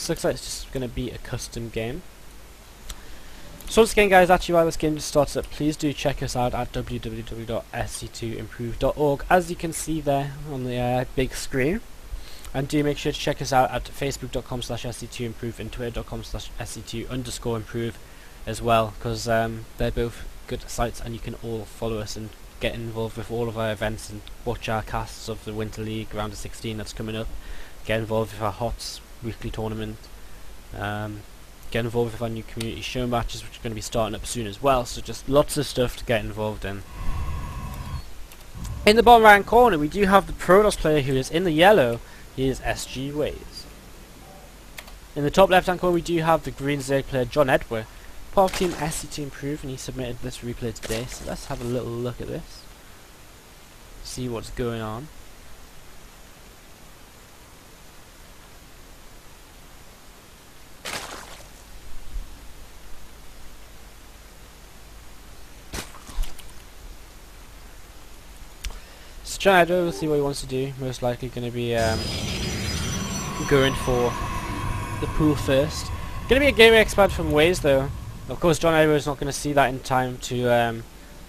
This looks like it's just going to be a custom game. So once again guys, actually while this game just starts up, please do check us out at www.sc2improve.org, as you can see there on the big screen. And do make sure to check us out at facebook.com/sc2improve and twitter.com/sc2_improve as well, because they're both good sites and you can all follow us and get involved with all of our events and watch our casts of the Winter League round of 16 that's coming up. Get involved with our HOTS weekly tournament. Get involved with our new community show matches, which are going to be starting up soon as well. So just lots of stuff to get involved in. In the bottom right hand corner we do have the Protoss player who is in the yellow. He is SG Waze. In the top left hand corner we do have the green Zerg player JonEdw, part of Team SC2 Improve, and he submitted this replay today. So let's have a little look at this. See what's going on. So JonEdw, we'll see what he wants to do. Most likely going to be going for the pool first. Going to be a gateway expand from Waze though. Of course JonEdw is not going to see that in time to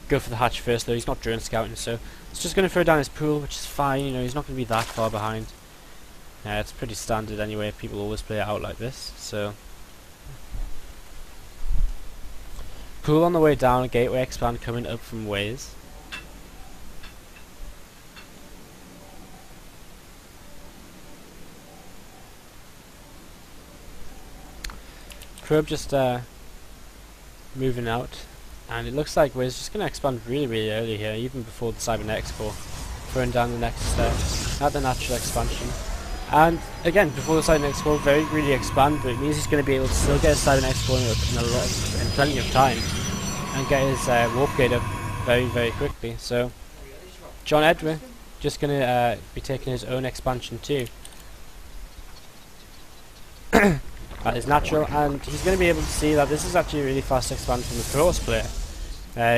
go for the hatch first though. He's not drone scouting, so it's just going to throw down his pool, which is fine. You know, he's not going to be that far behind. It's pretty standard anyway. People always play it out like this. So pool on the way down, a gateway expand coming up from Waze. Probe just moving out, and it looks like we're just going to expand really early here, even before the Cybernetics core, throwing down the next step at the natural expansion. And again, before the Cybernetics core, very greedy expand, but it means he's going to be able to still get his Cybernetics core in plenty of time, and get his warp gate up very quickly. So JonEdw just going to be taking his own expansion too. That is natural, and he's going to be able to see that this is actually a really fast expand from the Protoss player,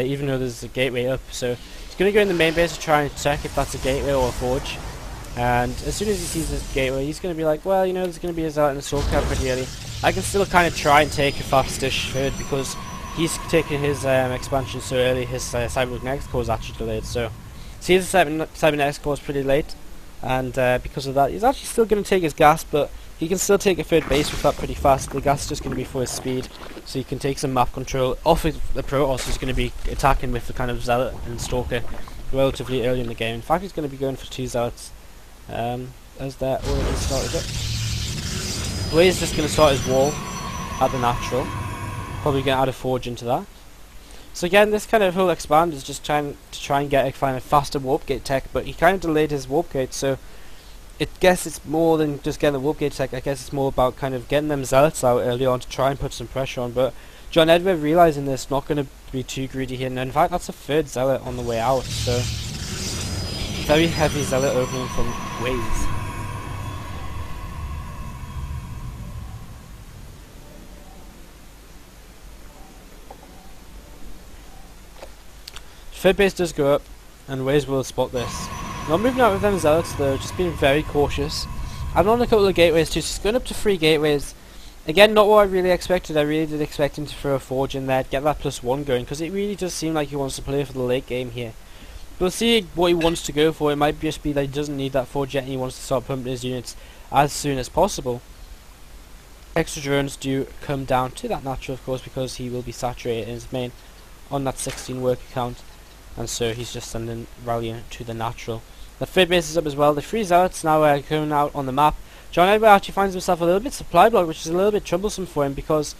even though there's a gateway up. So he's going to go in the main base to try and check if that's a gateway or a forge, and as soon as he sees this gateway he's going to be like, well, you know, there's going to be a Zealot and a Soul Cap pretty early. I can still kind of try and take a fastish third because he's taking his expansion so early. His Cybernetics core is actually delayed, so see, the Cybernetics core is pretty late, and because of that he's actually still going to take his gas, but he can still take a third base with that pretty fast. The gas is just going to be for his speed, so he can take some map control off of the Protoss, who's going to be attacking with the kind of Zealot and Stalker relatively early in the game. In fact, he's going to be going for 2 Zealots as they're already started up. Waze just going to start his wall at the natural, probably going to add a forge into that. So again, this kind of whole expand is just trying and get a kind of faster warp gate tech, but he kind of delayed his warp gate, so I guess it's more than just getting the warp gate tech. I guess it's more about kind of getting them Zealots out early on to try and put some pressure on. But JonEdw, realising this, not going to be too greedy here. And in fact, that's a third Zealot on the way out. So very heavy Zealot opening from Waze. Third base does go up, and Waze will spot this. Not moving out with them Zealots though, just being very cautious. I'm on a couple of gateways too, so he's going up to 3 gateways. Again, not what I really expected. I really did expect him to throw a forge in there, get that +1 going, because it really does seem like he wants to play for the late game here. We'll see what he wants to go for. It might just be that he doesn't need that forge yet and he wants to start pumping his units as soon as possible. Extra drones do come down to that natural, of course, because he will be saturated in his main on that 16 work account, and so he's just sending rallying to the natural. The third base is up as well. The 3 Zealots now coming out on the map. JonEdw actually finds himself a little bit supply blocked, which is a little bit troublesome for him, because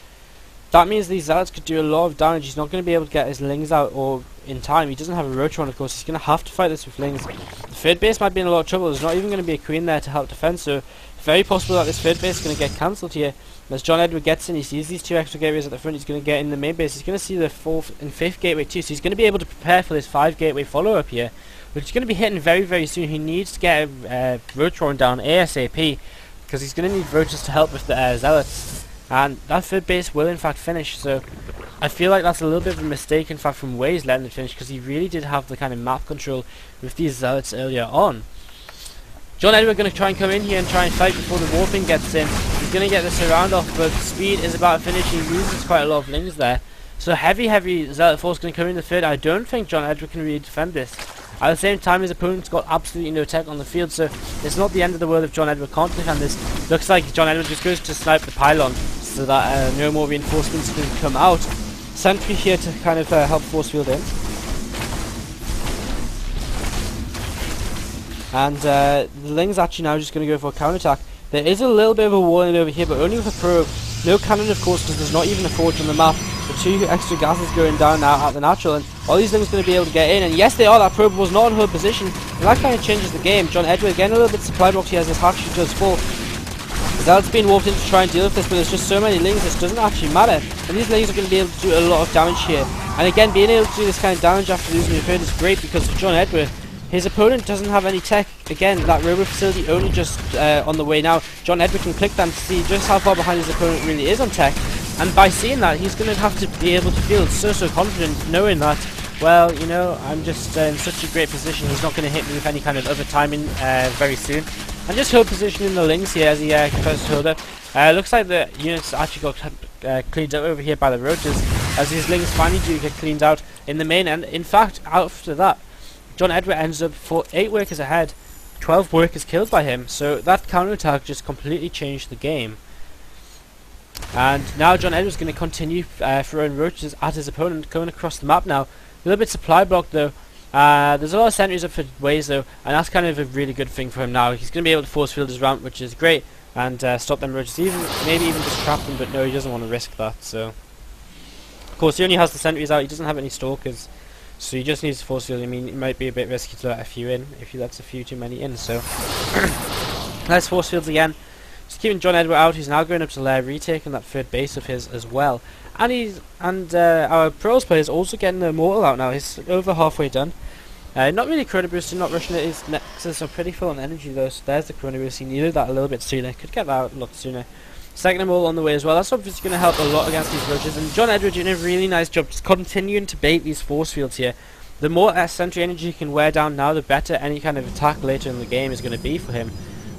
that means these Zealots could do a lot of damage. He's not going to be able to get his Lings out or in time. He doesn't have a Rotron, of course. He's going to have to fight this with Lings. The third base might be in a lot of trouble. There's not even going to be a Queen there to help defend, so very possible that this third base is going to get cancelled here. As JonEdw gets in, he sees these 2 extra gateways at the front. He's going to get in the main base. He's going to see the 4th and 5th gateway too, so he's going to be able to prepare for this 5 gateway follow-up here, which is going to be hitting very soon. He needs to get a Rotron down ASAP, because he's going to need Rotors to help with the Zealots, and that third base will in fact finish. So I feel like that's a little bit of a mistake in fact from Waze letting it finish, because he really did have the kind of map control with these Zealots earlier on. JonEdw are going to try and come in here and try and fight before the warping gets in. He's going to get the surround off, but speed is about to finish. He loses quite a lot of lings there. So heavy Zealot force going to come in the third. I don't think JonEdw can really defend this. At the same time, his opponent's got absolutely no tech on the field, so it's not the end of the world if JonEdw can't defend this. Looks like JonEdw just goes to snipe the pylon so that no more reinforcements can come out. Sentry here to kind of help force field in. And the Ling's actually now just going to go for a counter-attack. There is a little bit of a wall in over here, but only with a probe. No cannon, of course, because there's not even a forge on the map. The 2 extra gases going down now at the natural, and all these Lings going to be able to get in. And yes, they are. That probe was not in her position, and that kind of changes the game. JonEdw again a little bit supply box here as this hatchery does fall. Zealot's being warped in to try and deal with this, but there's just so many Lings, this doesn't actually matter. And these Lings are going to be able to do a lot of damage here. And again, being able to do this kind of damage after losing your third is great, because for JonEdw, his opponent doesn't have any tech. Again, that robo facility only just on the way now. JonEdw can click that to see just how far behind his opponent really is on tech. And by seeing that, he's going to have to be able to feel so confident knowing that, well, you know, I'm just in such a great position. He's not going to hit me with any kind of other timing very soon. And just hold position in the Lings here as he tries to hold up. Looks like the units actually got cleaned up over here by the roaches, as these Lings finally do get cleaned out in the main end. In fact, after that, JonEdw ends up for 8 workers ahead, 12 workers killed by him, so that counterattack just completely changed the game. And now JonEdw is going to continue throwing roaches at his opponent, going across the map now. A little bit supply block though. There's a lot of sentries up for Waze though, and that's kind of a really good thing for him now. He's going to be able to force field his ramp, which is great, and stop them roaches, maybe even just trap them, but no, he doesn't want to risk that. So, of course, he only has the sentries out, he doesn't have any stalkers. So he just needs to force field. I mean, it might be a bit risky to let a few in if he lets a few too many in. So let's force fields again. Just keeping JonEdw out. He's now going up to Lair, retaking that third base of his as well. And our pros player is also getting the Immortal out now. He's over halfway done. Not really Chrono Boosting, not rushing it. His nexus are pretty full on energy though. So there's the Chrono Boost. He needed that a little bit sooner. Could get that out a lot sooner. Second Immortal on the way as well. That's obviously going to help a lot against these roaches. And JonEdw doing a really nice job just continuing to bait these force fields here. The more sentry energy he can wear down now, the better any kind of attack later in the game is going to be for him.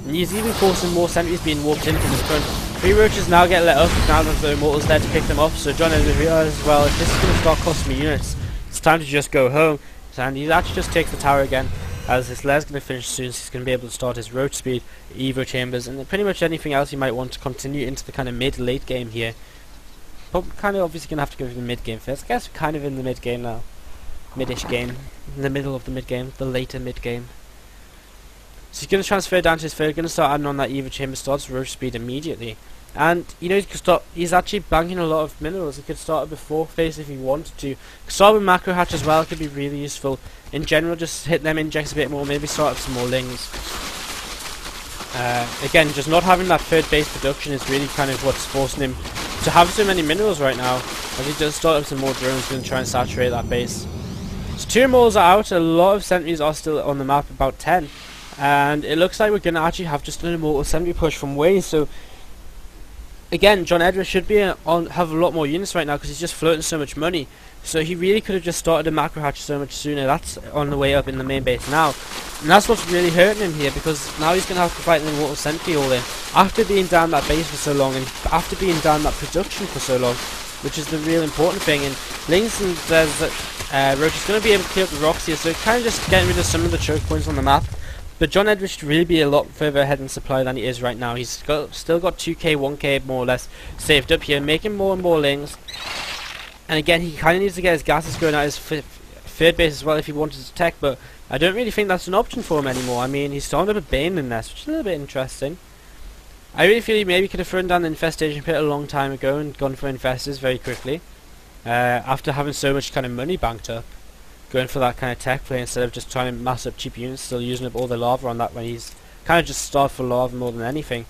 And he's even forcing more sentries being warped in from his front. 3 roaches now get let up, now that the Immortal's there to pick them off. So JonEdw realizes, well, if this is going to start costing me units, it's time to just go home. And he actually just takes the tower again, as his Lair's going to finish soon, so he's going to be able to start his roach speed, Evo chambers, and pretty much anything else he might want to continue into the kind of mid-late game here. But kind of obviously going to have to go for the mid-game first. I guess we're kind of in the mid-game now. Mid-ish game. In the middle of the mid-game. The later mid-game. So he's going to transfer down to his third, going to start adding on that Evo chamber, starts roach speed immediately. And, you know, he's actually banking a lot of minerals. He could start at the 4th phase if he wanted to. Start with Macro Hatch as well, could be really useful. In general, just hit them injects a bit more, maybe start with some more Lings. Again, just not having that third base production is really kind of what's forcing him to have so many minerals right now. As he does start with some more drones, going to try and saturate that base. So 2 Immortals are out, a lot of sentries are still on the map, about 10. And it looks like we're going to actually have just an Immortal sentry push from Waze, so again, JonEdw should be have a lot more units right now because he's just floating so much money. So he really could have just started a macro hatch so much sooner. That's on the way up in the main base now. And that's what's really hurting him here, because now he's going to have to fight an Immortal Sentry all in. After being down that base for so long, and after being down that production for so long, which is the real important thing. And Lings and Roach is going to be able to clear up the rocks here, so kind of just getting rid of some of the choke points on the map. But JonEdw should really be a lot further ahead in supply than he is right now. He's still got 2k, 1k more or less saved up here, making more and more Lings. And again, he kind of needs to get his gases going out his third base as well if he wanted to tech, but I don't really think that's an option for him anymore. I mean, he's starting up a Bane in this, which is a little bit interesting. I really feel he maybe could have thrown down the infestation pit a long time ago and gone for infestors very quickly. After having so much kind of money banked up. Going for that kind of tech play instead of just trying to mass up cheap units, still using up all the lava on that when he's kind of just starved for lava more than anything.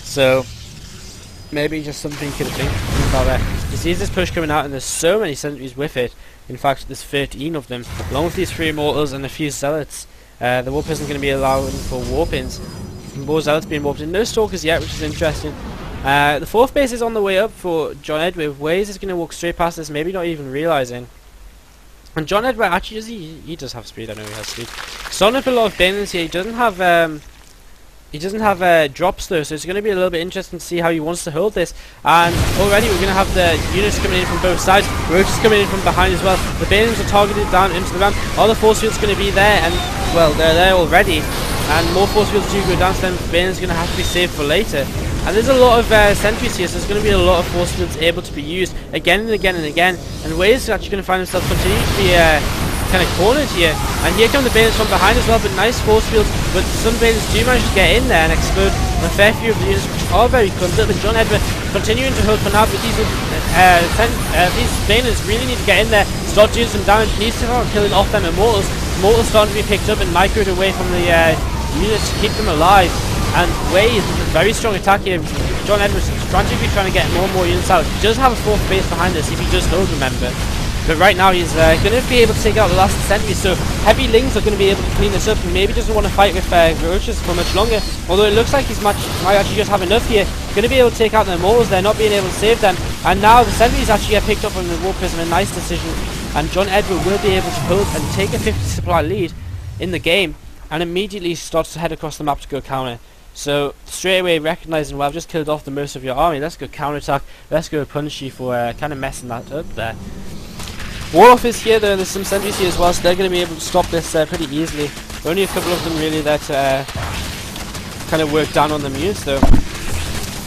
So maybe just something he could have think about there. He sees this push coming out and there's so many sentries with it. In fact, there's 13 of them, along with these 3 Immortals and a few Zealots. The warp isn't going to be allowing for warp-ins. More Zealots being warped in. No Stalkers yet, which is interesting. The 4th base is on the way up for JonEdw. Waze is going to walk straight past this, maybe not even realising. And JonEdw actually he does have speed. I know he has speed. Starting up a lot of Banelings here. He doesn't have He doesn't have drops though, so it's going to be a little bit interesting to see how he wants to hold this. And already we're going to have the units coming in from both sides. Roaches coming in from behind as well. The Banelings are targeted down into the ramp. All the force fields going to be there, and well, they're there already. And more force fields do go down to them. The Banelings are going to have to be saved for later. And there's a lot of sentries here, so there's going to be a lot of force fields able to be used again and again and again. And Waze is actually going to find himself continuing to be kind of cornered here. And here come the Banelings from behind as well, but nice force fields. But some Banelings do manage to get in there and explode on a fair few of the units, which are very clumsy. But JonEdw continuing to hold for now, but these Banelings really need to get in there, start doing some damage, needs to start killing off them Immortals. Immortals starting to be picked up and microed away from the units to keep them alive. And Waze is a very strong attack here. JonEdw is strategically trying to get more and more units out. He does have a fourth base behind us if he does hold, remember. But right now he's going to be able to take out the last sentry, so heavy Lings are going to be able to clean this up, and maybe doesn't want to fight with Roaches for much longer. Although it looks like he's might actually just have enough here. Going to be able to take out the Immortals there, not being able to save them. And now the sentries actually get picked up on the War Prism, a nice decision. And JonEdw will be able to hold and take a 50 supply lead in the game, and immediately starts to head across the map to go counter. So straight away recognizing, well, I've just killed off the most of your army, let's go counterattack, let's go punish you for kind of messing that up there. Warlock is here though, there's some sentries here as well, so they're going to be able to stop this pretty easily. Only a couple of them really there to kind of work down on the units though.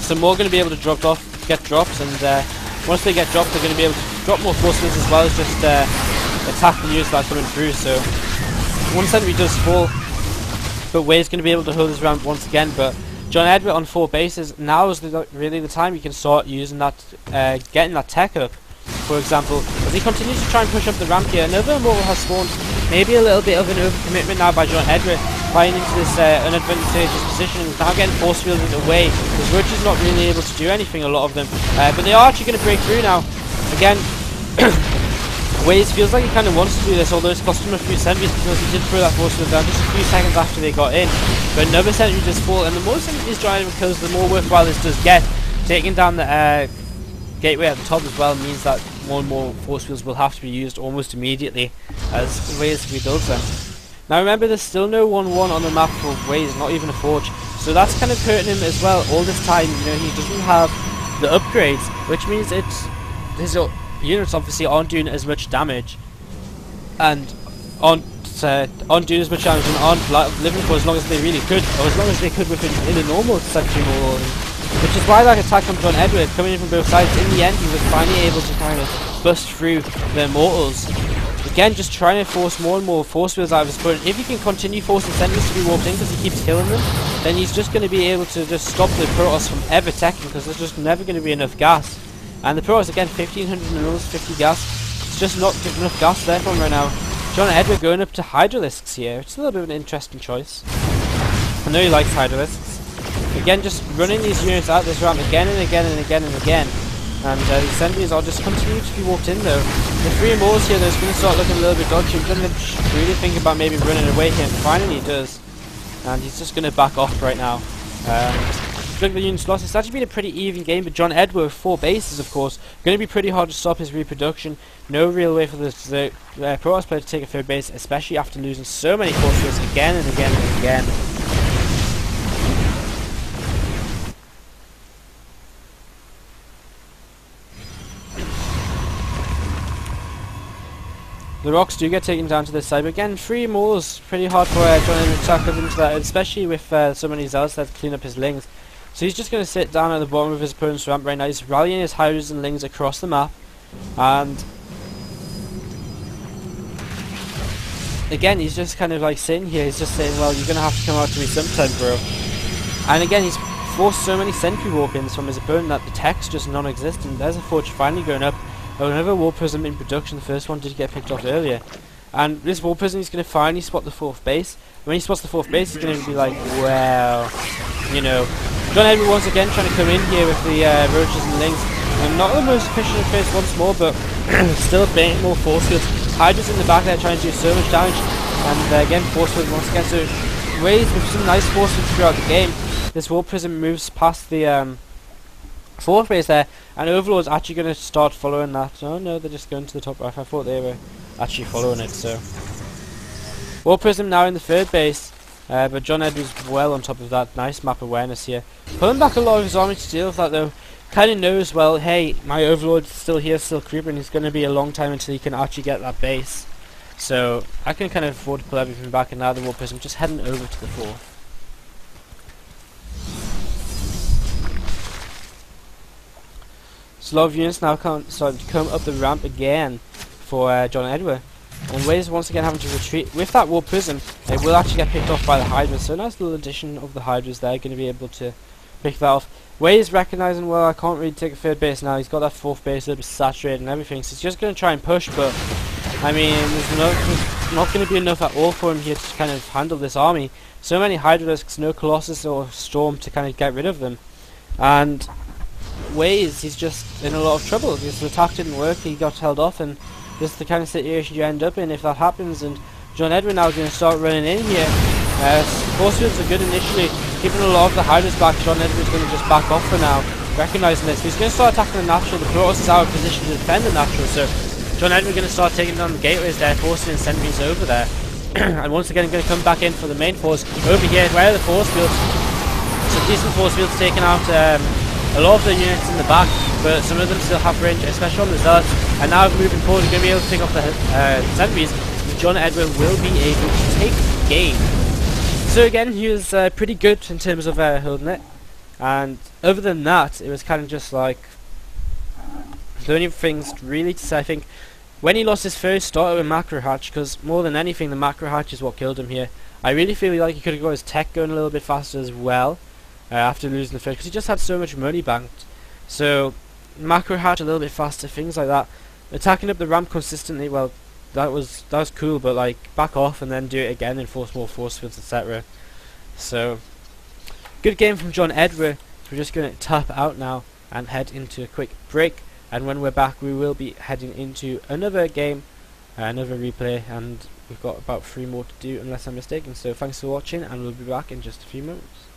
Some more going to be able to get drops, and once they get dropped they're going to be able to drop more force fields as well as just attack the units that are coming through. So one sentry does fall, but Wade's going to be able to hold his round once again. But JonEdw on 4 bases, now is really the time you can start using that, getting that tech up. For example, as he continues to try and push up the ramp here, another Immortal has spawned. Maybe a little bit of an overcommitment now by JonEdw, flying into this unadvantageous position, and now getting force fielded away. Because Roach is not really able to do anything, a lot of them. But they are actually going to break through now. Again, Waze feels like he kind of wants to do this, although it's cost him a few sentries because he did throw that force field down just a few seconds after they got in. But another sentry does fall, and the more sentries JonEdw kills, the more worthwhile this does get. Taking down the gateway at the top as well means that more and more force fields will have to be used almost immediately as Waze rebuilds them. Now remember, there's still no 1-1 on the map for Waze, not even a forge, so that's kind of hurting him as well all this time. You know, he doesn't have the upgrades, which means his units obviously aren't doing as much damage and aren't doing as much damage and aren't living for as long as they really could, or as long as they could in a normal sentry war. Which is why that attack from JonEdw coming in from both sides, in the end he was finally able to kind of bust through the Immortals. Again, just trying to force more and more force fields out of his opponent. If he can continue forcing sentries to be warped in because he keeps killing them, then he's just going to be able to just stop the Protoss from ever teching, because there's just never going to be enough gas. And the Protoss, again, 1500 minerals, 50 gas. It's just not enough gas there for him right now. JonEdw going up to Hydralisks here. It's a little bit of an interesting choice. I know he likes Hydralisks. Again, just running these units out this ramp again and again and again and again. And the sentries are just continue to be walked in though. The 3 Immortals here, there's going to start looking a little bit dodgy. He's going to really think about maybe running away here, and finally he does. And he's just going to back off right now. Look at the units lost. It's actually been a pretty even game, but JonEdw with 4 bases, of course, going to be pretty hard to stop his reproduction. No real way for the Protoss player to take a 3rd base, especially after losing so many force fields again and again and again. The rocks do get taken down to this side, but again, 3 Immortals, pretty hard for JonEdw to tackle into that, especially with so many Zealots that clean up his Lings. So he's just going to sit down at the bottom of his opponent's ramp right now. He's rallying his Hydras and Lings across the map, and again, he's just kind of like sitting here. He's just saying, well, you're going to have to come out to me sometime, bro. And again, he's forced so many sentry warp-ins from his opponent that the tech's just non-existent. There's a forge finally going up. Oh, another War Prism in production. The first one did get picked off earlier. And this War Prism, he's going to finally spot the 4th base. When he spots the 4th base, he's going to be like, well, you know. JonEdw once again trying to come in here with the Roaches and Lings. And not the most efficient approach once more, but still baiting more force fields. Hydra's in the back there trying to do so much damage. And again, force fields once again. So Waze with some nice force fields throughout the game. This War Prism moves past the 4th base there, and Overlord's actually going to start following that. Oh no, they're just going to the top right. I thought they were actually following it. So War Prism now in the 3rd base, But JonEdw's well on top of that. Nice map awareness here. Pulling back a lot of his army to deal with that though. Kind of knows, well, hey, my overlord's still here, still creeping. It's going to be a long time until he can actually get that base. So I can kind of afford to pull everything back, and now the War Prism just heading over to the 4th. So a lot of units now starting to come up the ramp again for JonEdw. And Waze once again having to retreat. With that War Prism, it will actually get picked off by the Hydras. So a nice little addition of the Hydras there, going to be able to pick that off. Waze recognising, well, I can't really take a 3rd base now. He's got that 4th base a little bit saturated and everything. So he's just going to try and push, but I mean, there's not going to be enough at all for him here to kind of handle this army. So many Hydralisks, no Colossus or Storm to kind of get rid of them. And Waze, he's just in a lot of trouble. His attack didn't work, he got held off, and this is the kind of situation you end up in if that happens. And JonEdw now going to start running in here. Force fields are good initially, keeping a lot of the Hydras back. JonEdw is going to just back off for now, recognising this. He's going to start attacking the natural. The Protoss is out of position to defend the natural, so JonEdw going to start taking down the gateways there, forcing in sentries over there. And once again going to come back in for the main force over here. Where are the force fields? Some decent force fields taking out a lot of the units in the back, but some of them still have range, especially on the Zealots. And now moving forward, we're going to be able to pick off the sentries. JonEdw will be able to take the game. So again, he was pretty good in terms of holding it. And other than that, it was kind of just like the only things really to say. I think when he lost his first starter with Macro Hatch, because more than anything, the Macro Hatch is what killed him here. I really feel like he could have got his tech going a little bit faster as well. After losing the first, because he just had so much money banked. So Macro Hatch a little bit faster, things like that. Attacking up the ramp consistently, well, that was cool, but like back off and then do it again and force more force fields, etc. So good game from JonEdw. We're just going to tap out now and head into a quick break. And when we're back, we will be heading into another game, another replay, and we've got about 3 more to do unless I'm mistaken. So thanks for watching, and we'll be back in just a few moments.